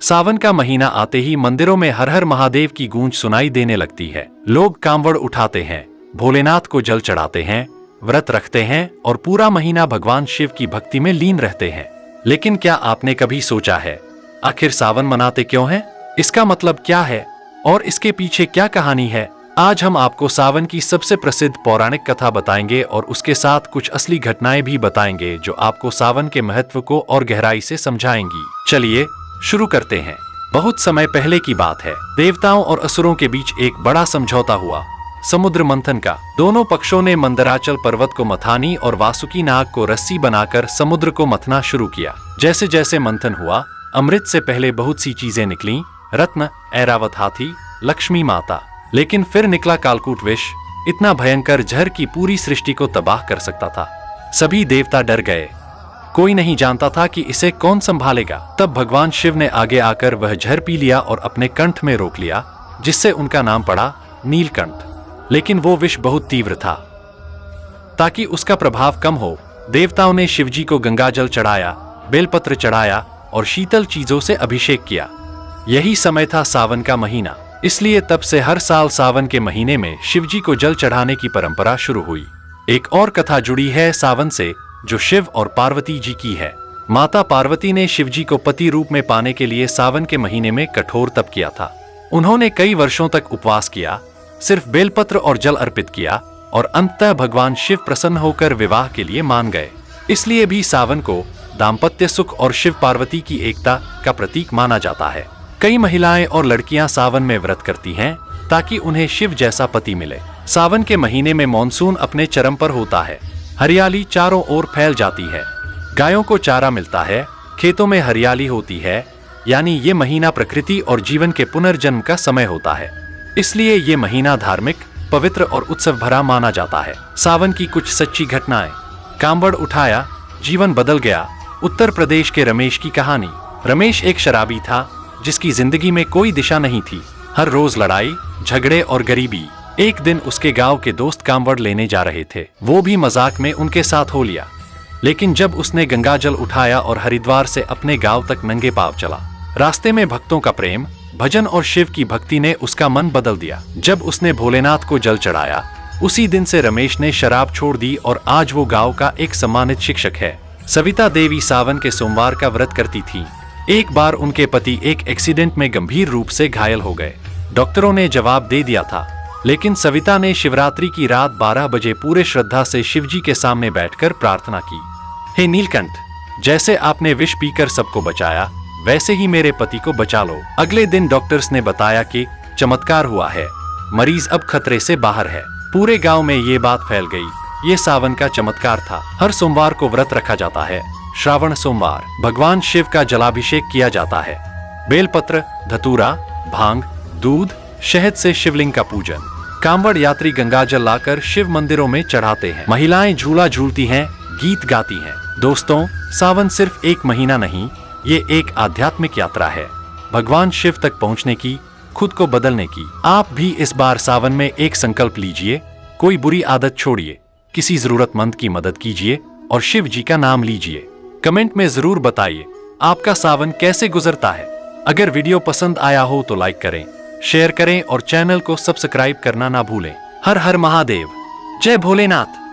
सावन का महीना आते ही मंदिरों में हर हर महादेव की गूंज सुनाई देने लगती है। लोग कांवड़ उठाते हैं, भोलेनाथ को जल चढ़ाते हैं, व्रत रखते हैं और पूरा महीना भगवान शिव की भक्ति में लीन रहते हैं। लेकिन क्या आपने कभी सोचा है, आखिर सावन मनाते क्यों हैं? इसका मतलब क्या है और इसके पीछे क्या कहानी है? आज हम आपको सावन की सबसे प्रसिद्ध पौराणिक कथा बताएंगे और उसके साथ कुछ असली घटनाएं भी बताएंगे जो आपको सावन के महत्व को और गहराई से समझाएंगी। चलिए शुरू करते हैं। बहुत समय पहले की बात है। देवताओं और असुरों के बीच एक बड़ा समझौता हुआ, समुद्र मंथन का। दोनों पक्षों ने मंदराचल पर्वत को मथानी और वासुकी नाग को रस्सी बनाकर समुद्र को मथना शुरू किया। जैसे जैसे मंथन हुआ, अमृत से पहले बहुत सी चीजें निकलीं, रत्न, ऐरावत हाथी, लक्ष्मी माता। लेकिन फिर निकला कालकूट विष, इतना भयंकर जहर की पूरी सृष्टि को तबाह कर सकता था। सभी देवता डर गए, कोई नहीं जानता था कि इसे कौन संभालेगा। तब भगवान शिव ने आगे आकर वह जहर पी लिया और अपने कंठ में रोक लिया, जिससे उनका नाम पड़ा नीलकंठ। लेकिन वो विष बहुत तीव्र था। ताकि उसका प्रभाव कम हो, देवताओं ने शिवजी को गंगाजल चढ़ाया, बेलपत्र चढ़ाया और शीतल चीजों से अभिषेक किया। यही समय था सावन का महीना, इसलिए तब से हर साल सावन के महीने में शिवजी को जल चढ़ाने की परंपरा शुरू हुई। एक और कथा जुड़ी है सावन से, जो शिव और पार्वती जी की है। माता पार्वती ने शिवजी को पति रूप में पाने के लिए सावन के महीने में कठोर तप किया था। उन्होंने कई वर्षों तक उपवास किया, सिर्फ बेलपत्र और जल अर्पित किया और अंततः भगवान शिव प्रसन्न होकर विवाह के लिए मान गए। इसलिए भी सावन को दाम्पत्य सुख और शिव पार्वती की एकता का प्रतीक माना जाता है। कई महिलाएं और लड़कियां सावन में व्रत करती हैं ताकि उन्हें शिव जैसा पति मिले। सावन के महीने में मॉनसून अपने चरम पर होता है। हरियाली चारों ओर फैल जाती है, गायों को चारा मिलता है, खेतों में हरियाली होती है। यानी ये महीना प्रकृति और जीवन के पुनर्जन्म का समय होता है। इसलिए ये महीना धार्मिक, पवित्र और उत्सव भरा माना जाता है। सावन की कुछ सच्ची घटनाएं। कांवड़ उठाया, जीवन बदल गया। उत्तर प्रदेश के रमेश की कहानी। रमेश एक शराबी था जिसकी जिंदगी में कोई दिशा नहीं थी। हर रोज लड़ाई, झगड़े और गरीबी। एक दिन उसके गांव के दोस्त कांवड़ लेने जा रहे थे। वो भी मजाक में उनके साथ हो लिया। लेकिन जब उसने गंगाजल उठाया और हरिद्वार से अपने गांव तक नंगे पांव चला, रास्ते में भक्तों का प्रेम, भजन और शिव की भक्ति ने उसका मन बदल दिया। जब उसने भोलेनाथ को जल चढ़ाया, उसी दिन से रमेश ने शराब छोड़ दी और आज वो गाँव का एक सम्मानित शिक्षक है। सविता देवी सावन के सोमवार का व्रत करती थी। एक बार उनके पति एक एक्सीडेंट में गंभीर रूप से घायल हो गए। डॉक्टरों ने जवाब दे दिया था, लेकिन सविता ने शिवरात्रि की रात 12 बजे पूरे श्रद्धा से शिवजी के सामने बैठकर प्रार्थना की, हे नीलकंठ, जैसे आपने विष पीकर सबको बचाया, वैसे ही मेरे पति को बचा लो। अगले दिन डॉक्टर्स ने बताया कि चमत्कार हुआ है, मरीज अब खतरे से बाहर है। पूरे गाँव में ये बात फैल गई। ये सावन का चमत्कार था। हर सोमवार को व्रत रखा जाता है। श्रावण सोमवार भगवान शिव का जलाभिषेक किया जाता है। बेलपत्र, धतूरा, भांग, दूध, शहद से शिवलिंग का पूजन। कांवड़ यात्री गंगाजल लाकर शिव मंदिरों में चढ़ाते हैं। महिलाएं झूला झूलती हैं, गीत गाती हैं। दोस्तों, सावन सिर्फ एक महीना नहीं, ये एक आध्यात्मिक यात्रा है, भगवान शिव तक पहुंचने की, खुद को बदलने की। आप भी इस बार सावन में एक संकल्प लीजिए, कोई बुरी आदत छोड़िए, किसी जरूरतमंद की मदद कीजिए और शिव जी का नाम लीजिए। कमेंट में जरूर बताइए आपका सावन कैसे गुजरता है। अगर वीडियो पसंद आया हो तो लाइक करें, शेयर करें और चैनल को सब्सक्राइब करना ना भूलें। हर हर महादेव, जय भोलेनाथ।